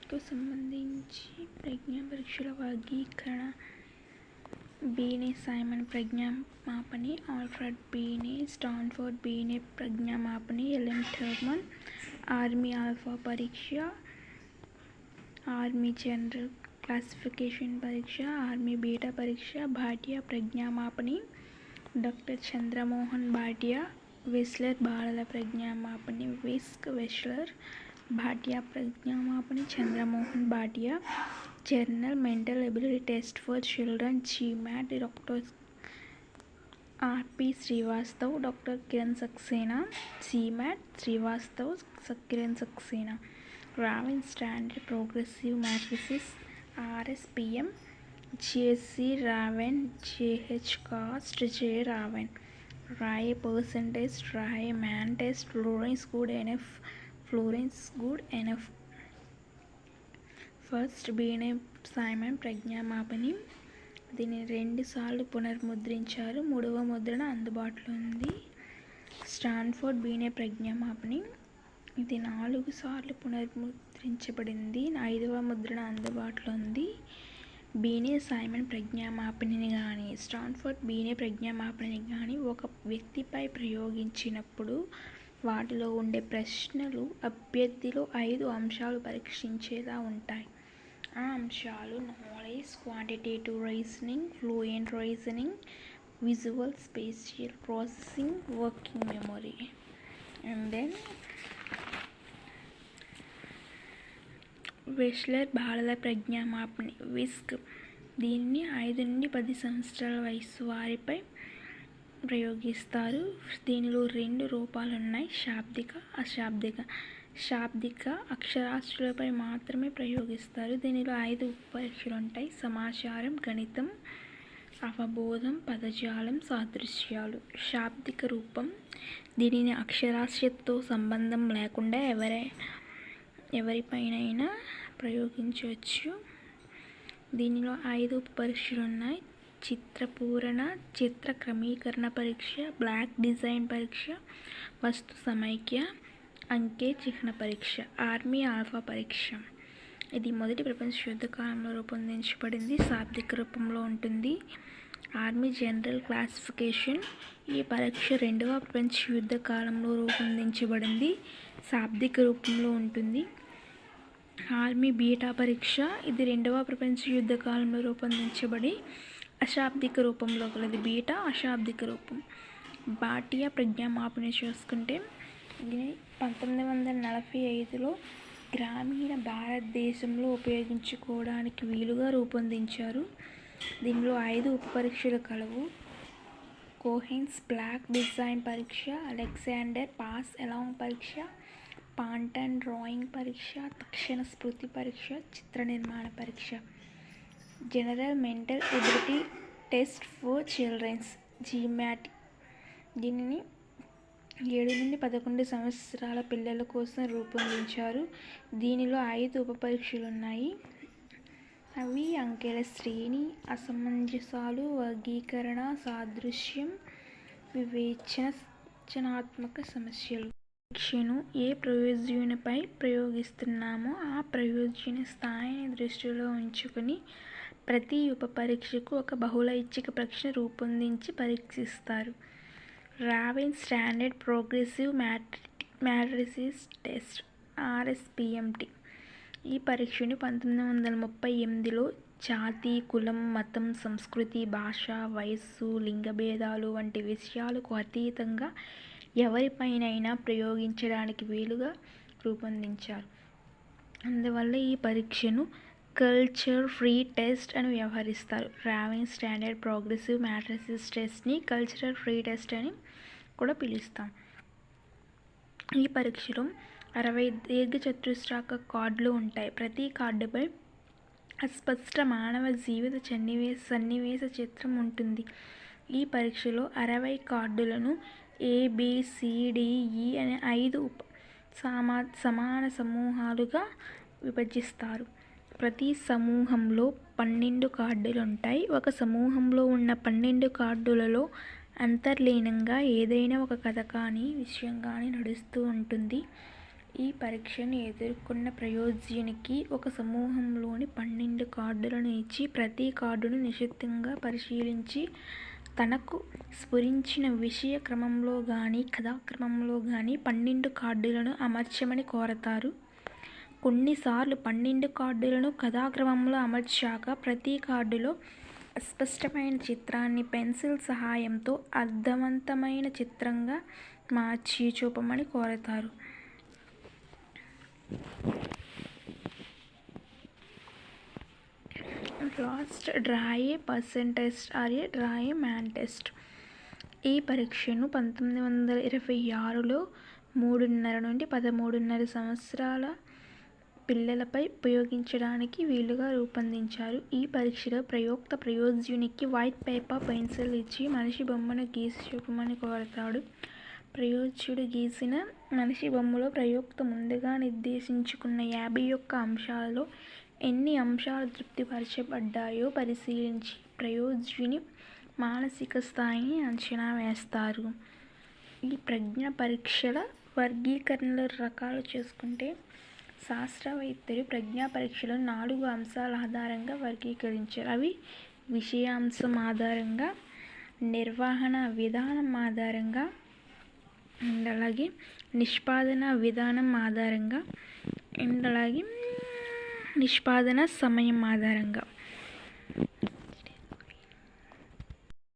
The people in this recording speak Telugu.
కు సంబంధించి ప్రజ్ఞా పరీక్షల వర్గీకరణ. బీనే సైమన్ ప్రజ్ఞామాపిని, ఆల్ఫ్రెడ్ బీనే, స్టాన్ఫోర్డ్ బీనే ప్రజ్ఞామాపిని, ఎలెన్ టర్మన్ ఆర్మీ ఆల్ఫా పరీక్ష, ఆర్మీ జనరల్ క్లాసిఫికేషన్ పరీక్ష, ఆర్మీ బీటా పరీక్ష, భాటియా ప్రజ్ఞామాపిని, డాక్టర్ చంద్రమోహన్ భాటియా, వెస్లర్ బాలల ప్రజ్ఞామాపిని, విస్క్ వెస్లర్, భాటియా ప్రజ్ఞామాపిని, Chandramohan Bhatia, general mental ability test for children GMAT, doctor RP Srivastav, doctor Kiran Saxena, GMAT Srivastav, Kiran Saxena, Raven standard progressive matrices RSPM, JC Raven, JH Court, J Raven, రాయే పర్సన్ టెస్ట్, రాయే man test, Florence Goodenough, Florence Goodenough. First Binet Simon ప్రజ్ఞామాపిని. దీన్ని 2 సార్లు పునర్ముద్రించారు. 3వ ముద్రణ అందుబాటులో ఉంది. స్టాన్ఫోర్డ్ బీనే ప్రజ్ఞామాపిని. ఇది 4 సార్లు పునర్ముద్రించబడింది. 5వ ముద్రణ అందుబాటులో ఉంది. బీనే సైమన్ ప్రజ్ఞామాపిని కానీ స్టాన్ఫోర్డ్ బీనే ప్రజ్ఞామాపిని కానీ ఒక వ్యక్తిపై ప్రయోగించినప్పుడు వాటిలో ఉండే ప్రశ్నలు అభ్యర్థిలో 5 అంశాలు పరీక్షించేలా ఉంటాయి. ఆ అంశాలు knowledge, quantitative reasoning, fluent reasoning, visual spatial processing, working memory. And then Wechsler బాలల ప్రజ్ఞామాపిని విస్క్. దీనిని 5 నుండి 10 సంవత్సరాల వయస్సు వారిపై ప్రయోగిస్తారు. దీనిలో 2 రూపాలున్నాయి, శాబ్దిక, అశాబ్దిక. శాబ్దిక అక్షరాస్యులపై మాత్రమే ప్రయోగిస్తారు. దీనిలో 5 ఉపపరీక్షలు ఉంటాయి: సమాచారం, గణితం, అవబోధం, పదజాలం, సాదృశ్యాలు. శాబ్దిక రూపం. దీనిని అక్షరాస్యతతో సంబంధం లేకుండా ఎవరిపైనైనా ప్రయోగించవచ్చు. దీనిలో 5 ఉపపరీక్షలు ఉన్నాయి: చిత్రపూరణ, చిత్ర క్రమీకరణ పరీక్ష, బ్లాక్ డిజైన్ పరీక్ష, వస్తు సమైక్య, అంకె చిహ్న పరీక్ష. ఆర్మీ ఆల్ఫా పరీక్ష. ఇది మొదటి ప్రపంచ యుద్ధ కాలంలో రూపొందించబడింది. శాబ్దిక రూపంలో ఉంటుంది. Army general classification. ఈ పరీక్ష 2వ ప్రపంచ యుద్ధ కాలంలో రూపొందించబడింది. శాబ్దిక రూపంలో ఉంటుంది. ఆర్మీ బీటా పరీక్ష. ఇది 2వ ప్రపంచ యుద్ధ కాలంలో రూపొందించబడి అశాబ్దిక రూపంలో కలది. బీటా అశాబ్దిక రూపం. భాటియా ప్రజ్ఞామాపిని చూసుకుంటే ఇది 1945లో గ్రామీణ భారతదేశంలో ఉపయోగించుకోవడానికి వీలుగా రూపొందించారు. దీనిలో 5 ఉపపరీక్షలు కలవు: కోహెన్స్ బ్లాక్ డిజైన్ పరీక్ష, అలెగ్జాండర్ పాస్ ఎలాంగ్ పరీక్ష, పాంటన్ డ్రాయింగ్ పరీక్ష, తక్షణ స్మృతి పరీక్ష, చిత్ర నిర్మాణ పరీక్ష. General mental ability test for childrens GMAT. దీనిని 7 నుండి 11 సంవత్సరాల పిల్లల కోసం రూపొందించారు. దీనిలో 5 ఉపపరీక్షలు ఉన్నాయి. అవి అంకెల శ్రేణి, అసమంజసాలు, వర్గీకరణ, సాదృశ్యం, వివేచనాత్మక సమస్యలు. పరీక్షను ఏ ప్రయోజనంపై ప్రయోగిస్తున్నామో ఆ ప్రయోజన స్థాయిని దృష్టిలో ఉంచుకుని ప్రతి ఉపపరీక్షకు ఒక బహుళ ఐచ్ఛిక పరీక్షను రూపొందించి పరీక్షిస్తారు. Raven standard progressive matrices test RSPMT. ఈ పరీక్షను 1938లో జాతి, కులం, మతం, సంస్కృతి, భాష, వయస్సు, లింగ భేదాలు వంటి విషయాలకు అతీతంగా ఎవరిపైనైనా ప్రయోగించడానికి వీలుగా రూపొందించారు. అందువల్ల ఈ పరీక్షను కల్చర్ ఫ్రీ టెస్ట్ అని వ్యవహరిస్తారు. రావెన్ స్టాండర్డ్ ప్రోగ్రెసివ్ మ్యాట్రిసెస్ టెస్ట్ని కల్చరల్ ఫ్రీ టెస్ట్ అని కూడా పిలుస్తాం. ఈ పరీక్షలో 60 దీర్ఘచతురస్రాకార కార్డులు ఉంటాయి. ప్రతి కార్డుపై అస్పష్ట మానవ జీవిత సన్నివేశ చిత్రం ఉంటుంది. ఈ పరీక్షలో 60 కార్డులను ABCDE అనే 5 సమాన సమూహాలుగా విభజిస్తారు. ప్రతి సమూహంలో 12 కార్డులు ఉంటాయి. ఒక సమూహంలో ఉన్న 12 కార్డులలో అంతర్లీనంగా ఏదైనా ఒక కథ కానీ విషయం కానీ నడుస్తూ ఉంటుంది. ఈ పరీక్షను ఎదుర్కొన్న ప్రయోజనికి ఒక సమూహంలోని 12 కార్డులను ఇచ్చి ప్రతి కార్డును నిశితంగా పరిశీలించి తనకు స్ఫురించిన విషయ క్రమంలో గానీ కథాక్రమంలో గానీ 12 కార్డులను అమర్చమని కోరతారు. కొన్నిసార్లు 12 కార్డులను కథాక్రమంలో అమర్చాక ప్రతి కార్డులో అస్పష్టమైన చిత్రాన్ని పెన్సిల్ సహాయంతో అర్థవంతమైన చిత్రంగా మార్చి చూపమని కోరతారు. Last draw a person test or a draw a man test. ఈ పరీక్షను 1926లో 3.5 నుండి 13.5 సంవత్సరాల పిల్లలపై ఉపయోగించడానికి వీలుగా రూపొందించారు. ఈ పరీక్షలో ప్రయోక్త ప్రయోజ్యునికి వైట్ పేపర్ పెన్సిల్ ఇచ్చి మనిషి బొమ్మను గీసి చూపమని కోరతాడు. ప్రయోజ్యుడు గీసిన మనిషి బొమ్మలో ప్రయోక్త ముందుగా నిర్దేశించుకున్న 51 అంశాలలో ఎన్ని అంశాలు తృప్తిపరచబడ్డాయో పరిశీలించి ప్రయోజ్యుని మానసిక స్థాయిని అంచనా వేస్తారు. ఈ ప్రజ్ఞా పరీక్షల వర్గీకరణల రకాలు చూసుకుంటే శాస్త్రవేత్తలు ప్రజ్ఞా పరీక్షలను 4 అంశాల ఆధారంగా వర్గీకరించారు. అవి విషయాంశం ఆధారంగా, నిర్వహణ విధానం ఆధారంగా, అలాగే నిష్పాదన విధానం ఆధారంగా, అలాగే నిష్పాదన సమయం ఆధారంగా.